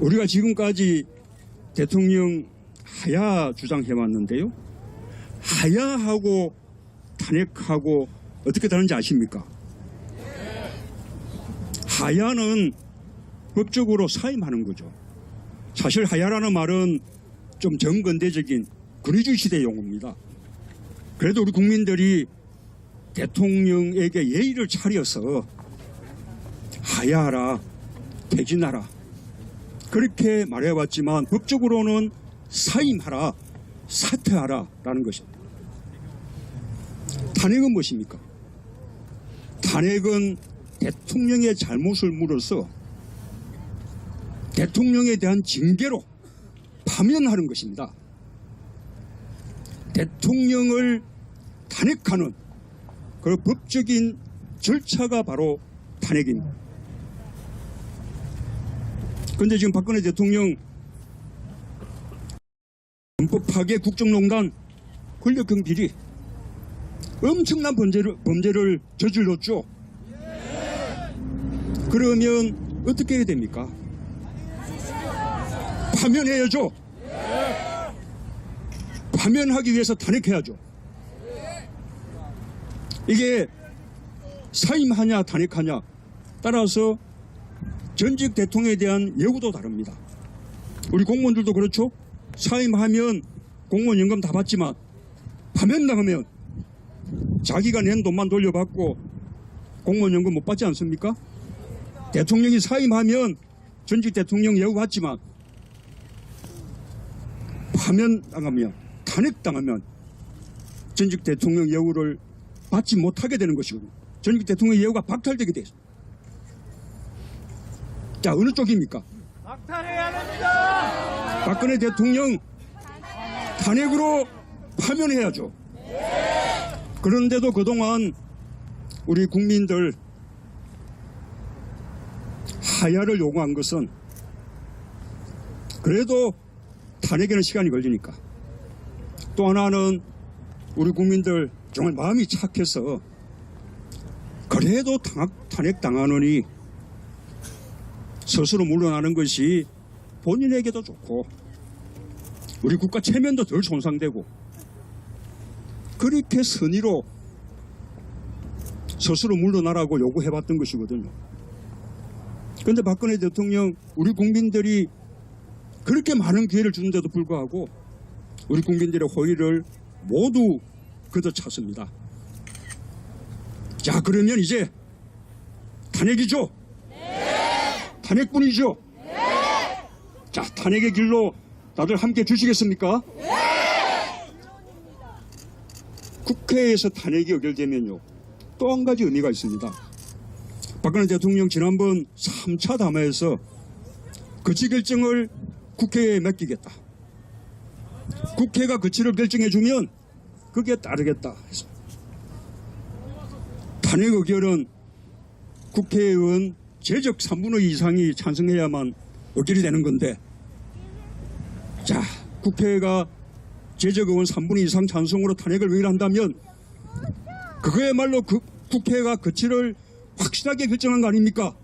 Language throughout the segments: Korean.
우리가 지금까지 대통령 하야 주장해왔는데요. 하야하고 탄핵하고 어떻게 다른지 아십니까? 하야는 법적으로 사임하는 거죠. 사실 하야라는 말은 좀 정근대적인 군의주의 시대 용어입니다. 그래도 우리 국민들이 대통령에게 예의를 차려서 하야하라, 퇴진하라 그렇게 말해왔지만 법적으로는 사임하라, 사퇴하라 라는 것입니다. 탄핵은 무엇입니까? 탄핵은 대통령의 잘못을 물어서 대통령에 대한 징계로 파면하는 것입니다. 대통령을 탄핵하는 그 법적인 절차가 바로 탄핵입니다. 그런데 지금 박근혜 대통령 헌법 파괴, 국정농단, 권력형 비리 엄청난 범죄를 저질렀죠. 그러면 어떻게 해야 됩니까? 파면해야죠. 파면하기 위해서 탄핵해야죠. 이게 사임하냐 탄핵하냐 따라서 전직 대통령에 대한 예우도 다릅니다. 우리 공무원들도 그렇죠. 사임하면 공무원 연금 다 받지만 파면당하면 자기가 낸 돈만 돌려받고 공무원 연금 못 받지 않습니까? 대통령이 사임하면 전직 대통령 예우 받지만 파면당하면 탄핵당하면 전직 대통령 예우를 받지 못하게 되는 것이거든요. 전직 대통령 예우가 박탈되게 돼 있습니다. 자, 어느 쪽입니까? 박탈해야 됩니다. 박근혜 대통령 탄핵으로 파면해야죠. 그런데도 그동안 우리 국민들 하야를 요구한 것은 그래도 탄핵에는 시간이 걸리니까, 또 하나는 우리 국민들 정말 마음이 착해서 그래도 탄핵당하느니 스스로 물러나는 것이 본인에게도 좋고 우리 국가 체면도 덜 손상되고 그렇게 선의로 스스로 물러나라고 요구해봤던 것이거든요. 그런데 박근혜 대통령 우리 국민들이 그렇게 많은 기회를 주는데도 불구하고 우리 국민들의 호의를 모두 걷어찼습니다. 자, 그러면 이제 탄핵이죠? 네. 탄핵뿐이죠? 네. 자, 탄핵의 길로 다들 함께 주시겠습니까? 네. 국회에서 탄핵이 의결되면요, 또 한 가지 의미가 있습니다. 박근혜 대통령 지난번 3차 담화에서 거치 결정을 국회에 맡기겠다. 국회가 거치를 결정해주면 그게 따르겠다 해서 탄핵 의결은 국회의원 제적 3분의 2 이상이 찬성해야만 의결이 되는 건데, 자, 국회가 제적 의원 3분의 2 이상 찬성으로 탄핵을 의결한다면 그거야말로 국회가 거치를 확실하게 결정한 거 아닙니까?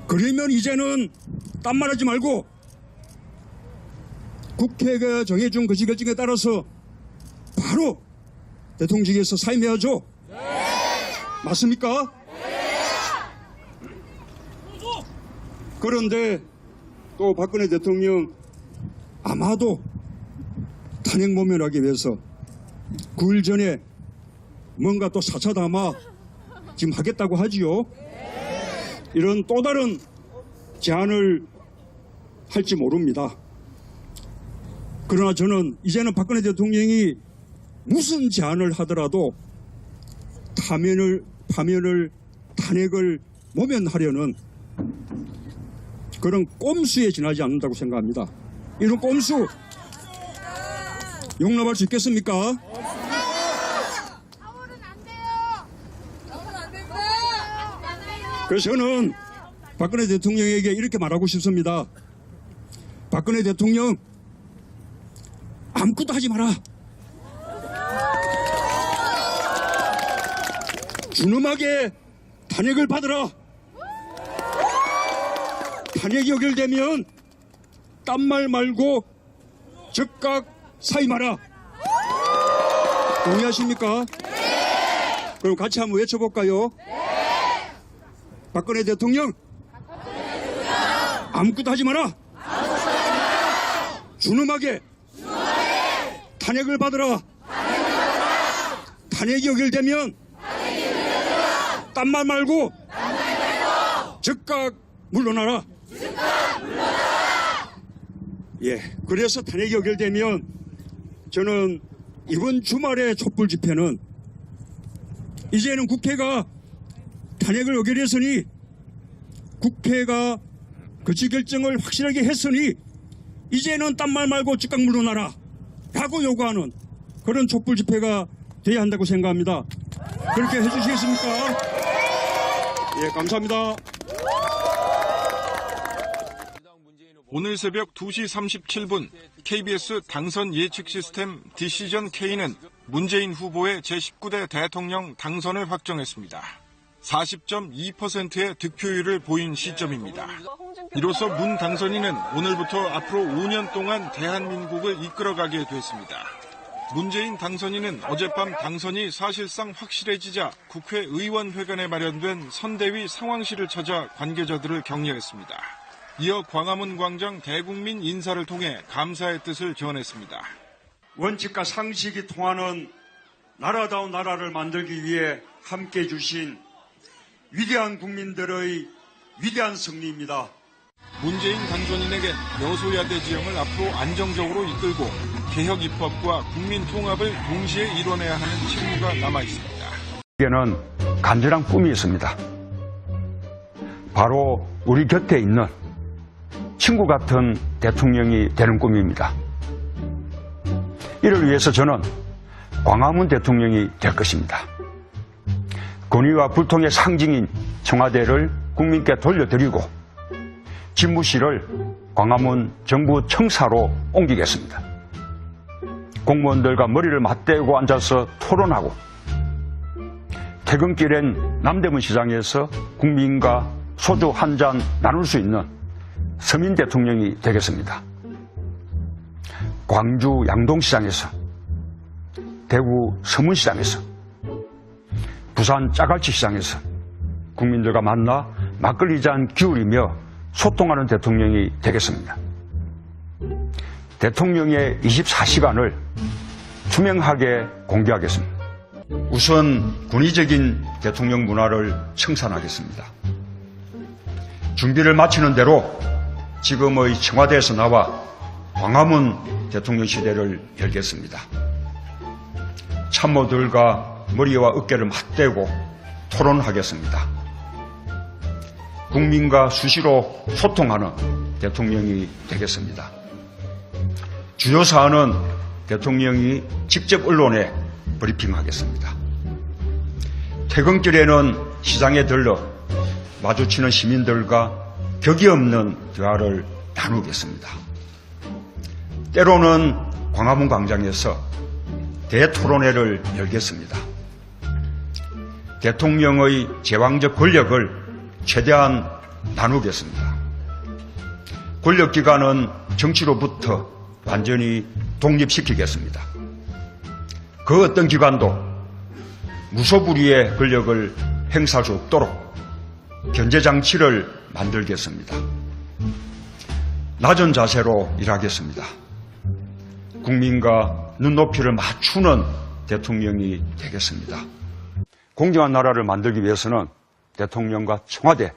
그러면 이제는 딴 말하지 말고 국회가 정해준 거치 결정에 따라서 바로 대통령직에서 사임해야죠. 네. 맞습니까? 네. 그런데 또 박근혜 대통령 아마도 탄핵 모면하기 위해서 9일 전에 뭔가 또 4차 담화 지금 하겠다고 하지요. 이런 또 다른 제안을 할지 모릅니다. 그러나 저는 이제는 박근혜 대통령이 무슨 제안을 하더라도 파면을 탄핵을 모면하려는 그런 꼼수에 지나지 않는다고 생각합니다. 이런 꼼수 용납할 수 있겠습니까? 그래서 저는 박근혜 대통령에게 이렇게 말하고 싶습니다. 박근혜 대통령, 아무것도 하지 마라. 준엄하게 탄핵을 받으라. 탄핵이 의결되면 딴말 말고 즉각 사임하라. 동의하십니까? 네. 그럼 같이 한번 외쳐볼까요? 네. 박근혜 대통령, 아무것도 하지 마라. 준엄하게 탄핵을 받으라. 탄핵이 의결되면 딴말 말고 즉각 물러나라. 예, 그래서 탄핵이 의결되면 저는 이번 주말의 촛불 집회는 이제는 국회가 탄핵을 의결했으니 국회가 거치 결정을 확실하게 했으니 이제는 딴말 말고 즉각 물러나라 라고 요구하는 그런 촛불 집회가 돼야 한다고 생각합니다. 그렇게 해주시겠습니까? 예, 감사합니다. 오늘 새벽 2시 37분 KBS 당선 예측 시스템 디시전 K는 문재인 후보의 제19대 대통령 당선을 확정했습니다. 40.2%의 득표율을 보인 시점입니다. 이로써 문 당선인은 오늘부터 앞으로 5년 동안 대한민국을 이끌어가게 됐습니다. 문재인 당선인은 어젯밤 당선이 사실상 확실해지자 국회의원회관에 마련된 선대위 상황실을 찾아 관계자들을 격려했습니다. 이어 광화문 광장 대국민 인사를 통해 감사의 뜻을 전했습니다. 원칙과 상식이 통하는 나라다운 나라를 만들기 위해 함께해 주신 위대한 국민들의 위대한 승리입니다. 문재인 당선인에겐 여소야대 지형을 앞으로 안정적으로 이끌고 개혁 입법과 국민 통합을 동시에 이뤄내야 하는 책무가 남아있습니다. 에게는 간절한 꿈이 있습니다. 바로 우리 곁에 있는 친구 같은 대통령이 되는 꿈입니다. 이를 위해서 저는 광화문 대통령이 될 것입니다. 권위와 불통의 상징인 청와대를 국민께 돌려드리고 집무실을 광화문 정부 청사로 옮기겠습니다. 공무원들과 머리를 맞대고 앉아서 토론하고 퇴근길엔 남대문 시장에서 국민과 소주 한 잔 나눌 수 있는 서민 대통령이 되겠습니다. 광주 양동시장에서, 대구 서문시장에서, 부산 짜갈치시장에서 국민들과 만나 막걸리 잔 기울이며 소통하는 대통령이 되겠습니다. 대통령의 24시간을 투명하게 공개하겠습니다. 우선 군의적인 대통령 문화를 청산하겠습니다. 준비를 마치는 대로 지금의 청와대에서 나와 광화문 대통령실을 열겠습니다. 참모들과 머리와 어깨를 맞대고 토론하겠습니다. 국민과 수시로 소통하는 대통령이 되겠습니다. 주요 사안은 대통령이 직접 언론에 브리핑하겠습니다. 퇴근길에는 시장에 들러 마주치는 시민들과 격이 없는 대화를 나누겠습니다. 때로는 광화문 광장에서 대토론회를 열겠습니다. 대통령의 제왕적 권력을 최대한 나누겠습니다. 권력기관은 정치로부터 완전히 독립시키겠습니다. 그 어떤 기관도 무소불위의 권력을 행사할 수 없도록 견제장치를 만들겠습니다. 낮은 자세로 일하겠습니다. 국민과 눈높이를 맞추는 대통령이 되겠습니다. 공정한 나라를 만들기 위해서는 대통령과 청와대,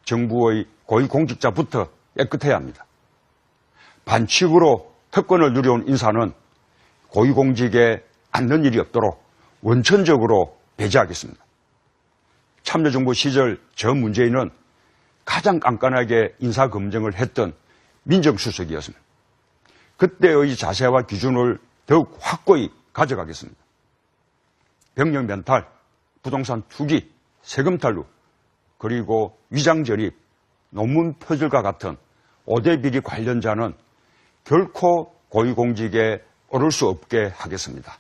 정부의 고위공직자부터 깨끗해야 합니다. 반칙으로 특권을 누려온 인사는 고위공직에 앉는 일이 없도록 원천적으로 배제하겠습니다. 참여정부 시절 저 문재인은 가장 깐깐하게 인사검증을 했던 민정수석이었습니다. 그때의 자세와 기준을 더욱 확고히 가져가겠습니다. 병력 면탈, 부동산 투기, 세금 탈루, 그리고 위장 절입, 논문 표절과 같은 5대 비리 관련자는 결코 고위공직에 오를 수 없게 하겠습니다.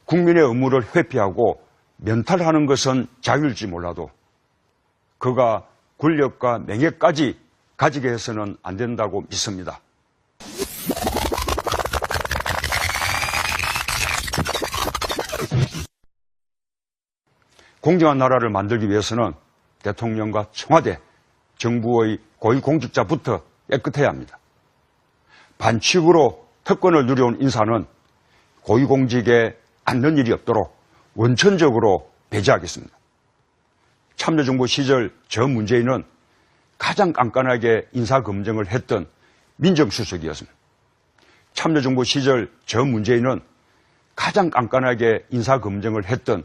국민의 의무를 회피하고 면탈하는 것은 자유일지 몰라도 그가 권력과 명예까지 가지게 해서는 안 된다고 믿습니다. 공정한 나라를 만들기 위해서는 대통령과 청와대, 정부의 고위공직자부터 깨끗해야 합니다. 반칙으로 특권을 누려온 인사는 고위공직에 앉는 일이 없도록 원천적으로 배제하겠습니다. 참여정부 시절 저 문재인은 가장 깐깐하게 인사검증을 했던 민정수석이었습니다. 참여정부 시절 저 문재인은 가장 깐깐하게 인사검증을 했던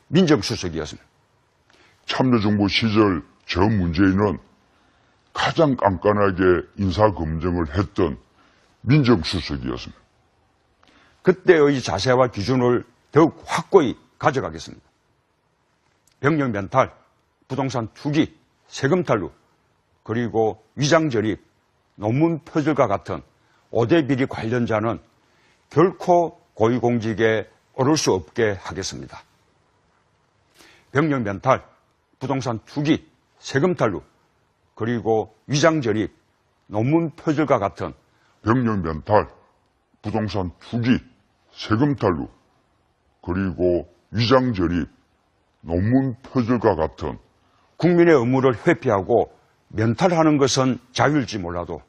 민정수석이었습니다. 참여정부 시절 저 문재인은 가장 깐깐하게 인사검증을 했던 민정수석이었습니다. 그때의 자세와 기준을 더욱 확고히 가져가겠습니다. 병력 멘탈, 부동산 투기, 세금 탈루, 그리고 위장 전입, 논문 표절과 같은 5대 비리 관련자는 결코 고위공직에 오를 수 없게 하겠습니다. 병력 멘탈, 부동산 투기, 세금 탈루, 그리고 위장 전입, 논문 표절과 같은 병력 멘탈, 부동산 투기, 세금 탈루, 그리고 위장 전입, 논문 표절과 같은 국민의 의무를 회피하고 면탈하는 것은 자유일지 몰라도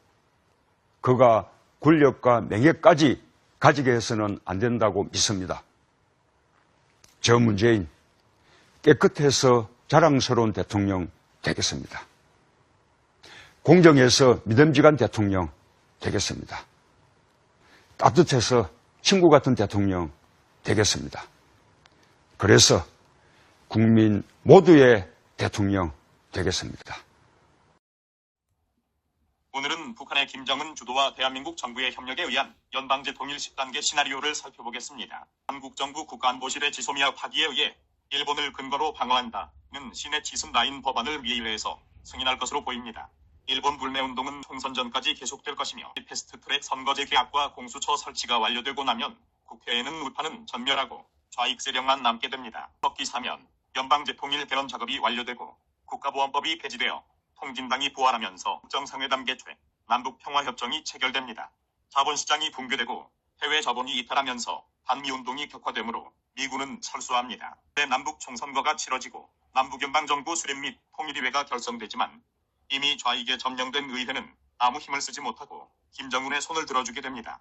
그가 권력과 명예까지 가지게 해서는 안 된다고 믿습니다. 저 문재인 깨끗해서 자랑스러운 대통령 되겠습니다. 공정해서 믿음직한 대통령 되겠습니다. 따뜻해서 친구 같은 대통령 되겠습니다. 그래서 국민 모두의 대통령 되겠습니다. 오늘은 북한의 김정은 주도와 대한민국 정부의 협력에 의한 연방제 통일 10단계 시나리오를 살펴보겠습니다. 한국 정부 국가안보실의 지소미아 파기에 의해 일본을 근거로 방어한다는 신의 지슴라인 법안을 미의회에서 승인할 것으로 보입니다. 일본 불매운동은 총선 전까지 계속될 것이며 패스트트랙 선거제 계약과 공수처 설치가 완료되고 나면 국회에는 우파는 전멸하고 좌익 세력만 남게 됩니다. 석기 사면 연방제 통일 개헌 작업이 완료되고 국가보안법이 폐지되어 통진당이 부활하면서 국정상회담 개최, 남북평화협정이 체결됩니다. 자본시장이 붕괴되고 해외 자본이 이탈하면서 반미운동이 격화되므로 미군은 철수합니다. 남북 총선거가 치러지고 남북연방정부 수립 및 통일의회가 결성되지만 이미 좌익에 점령된 의회는 아무 힘을 쓰지 못하고 김정은의 손을 들어주게 됩니다.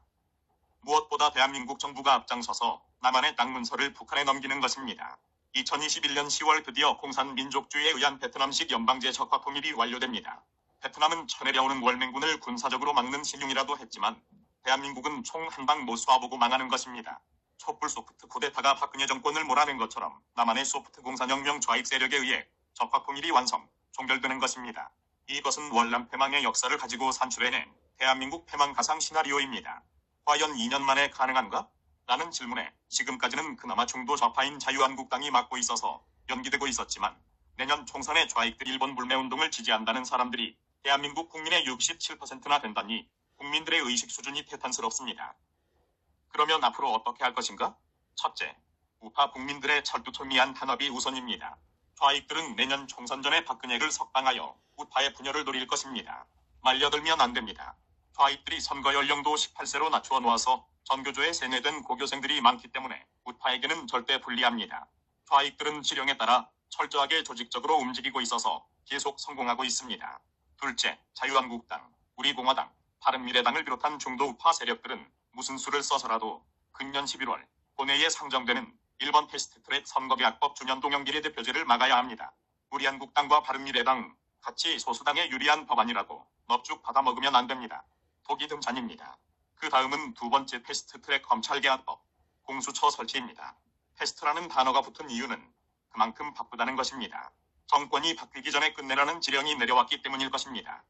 무엇보다 대한민국 정부가 앞장서서 남한의 땅 문서를 북한에 넘기는 것입니다. 2021년 10월 드디어 공산민족주의에 의한 베트남식 연방제 적화 통일이 완료됩니다. 베트남은 쳐내려오는 월맹군을 군사적으로 막는 신용이라도 했지만 대한민국은 총 한 방 못 쏴보고 망하는 것입니다. 촛불 소프트 쿠데타가 박근혜 정권을 몰아낸 것처럼 남한의 소프트 공산혁명 좌익 세력에 의해 적화 통일이 완성, 종결되는 것입니다. 이것은 월남 패망의 역사를 가지고 산출해낸 대한민국 패망 가상 시나리오입니다. 과연 2년 만에 가능한가? 라는 질문에 지금까지는 그나마 중도 좌파인 자유한국당이 맡고 있어서 연기되고 있었지만 내년 총선에 좌익들 일본 불매운동을 지지한다는 사람들이 대한민국 국민의 67%나 된다니 국민들의 의식 수준이 태탄스럽습니다. 그러면 앞으로 어떻게 할 것인가? 첫째, 우파 국민들의 철두철미한 탄압이 우선입니다. 좌익들은 내년 총선 전에 박근혜를 석방하여 우파의 분열을 노릴 것입니다. 말려들면 안 됩니다. 좌익들이 선거 연령도 18세로 낮추어 놓아서 전교조에 세뇌된 고교생들이 많기 때문에 우파에게는 절대 불리합니다. 좌익들은 지령에 따라 철저하게 조직적으로 움직이고 있어서 계속 성공하고 있습니다. 둘째, 자유한국당, 우리공화당, 바른미래당을 비롯한 중도 우파 세력들은 무슨 수를 써서라도 금년 11월 본회의에 상정되는 일본 패스트트랙 선거계약법 준연동형 비례대표제를 막아야 합니다. 우리한국당과 바른미래당 같이 소수당에 유리한 법안이라고 넙죽 받아먹으면 안 됩니다. 독이 등잔입니다. 그 다음은 두 번째 패스트트랙 검찰개혁법, 공수처 설치입니다. 패스트라는 단어가 붙은 이유는 그만큼 바쁘다는 것입니다. 정권이 바뀌기 전에 끝내라는 지령이 내려왔기 때문일 것입니다.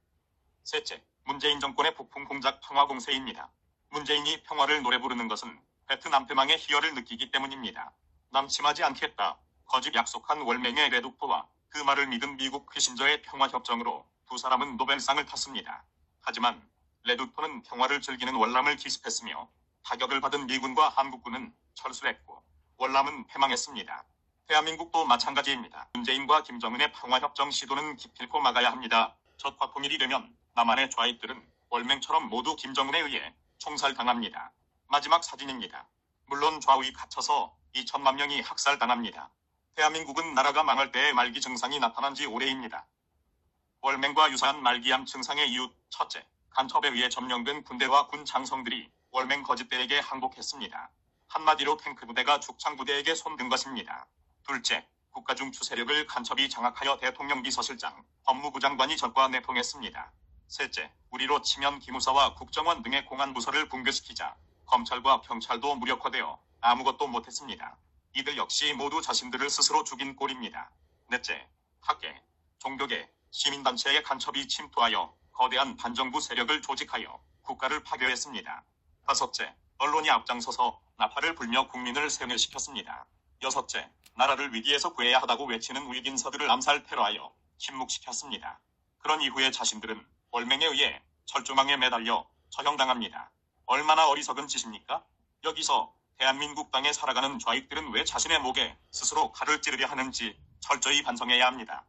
셋째, 문재인 정권의 폭풍 공작 평화 공세입니다. 문재인이 평화를 노래 부르는 것은 베트남 패망의 희열을 느끼기 때문입니다. 남침하지 않겠다, 거짓 약속한 월맹의 레두프와 그 말을 믿은 미국 키신저의 평화협정으로 두 사람은 노벨상을 탔습니다. 하지만 레두프는 평화를 즐기는 월남을 기습했으며 타격을 받은 미군과 한국군은 철수했고 월남은 패망했습니다. 대한민국도 마찬가지입니다. 문재인과 김정은의 평화협정 시도는 기필코 막아야 합니다. 적화통일이 되면 남한의 좌익들은 월맹처럼 모두 김정은에 의해 총살당합니다. 마지막 사진입니다. 물론 좌우에 갇혀서 2천만 명이 학살당합니다. 대한민국은 나라가 망할 때의 말기 증상이 나타난 지 오래입니다. 월맹과 유사한 말기암 증상의 이유, 첫째, 간첩에 의해 점령된 군대와 군 장성들이 월맹 거짓대에게 항복했습니다. 한마디로 탱크 부대가 죽창 부대에게 손든 것입니다. 둘째, 국가 중 추세력을 간첩이 장악하여 대통령 비서실장, 법무부 장관이 적과 내통했습니다. 셋째, 우리로 치면 기무사와 국정원 등의 공안부서를 붕괴시키자 검찰과 경찰도 무력화되어 아무것도 못했습니다. 이들 역시 모두 자신들을 스스로 죽인 꼴입니다. 넷째, 학계, 종교계, 시민단체의 간첩이 침투하여 거대한 반정부 세력을 조직하여 국가를 파괴했습니다. 다섯째, 언론이 앞장서서 나팔을 불며 국민을 세뇌시켰습니다. 여섯째, 나라를 위기에서 구해야 하다고 외치는 우익인사들을 암살 테러하여 침묵시켰습니다. 그런 이후에 자신들은 월맹에 의해 철조망에 매달려 처형당합니다. 얼마나 어리석은 짓입니까? 여기서 대한민국 땅에 살아가는 좌익들은 왜 자신의 목에 스스로 칼을 찌르려 하는지 철저히 반성해야 합니다.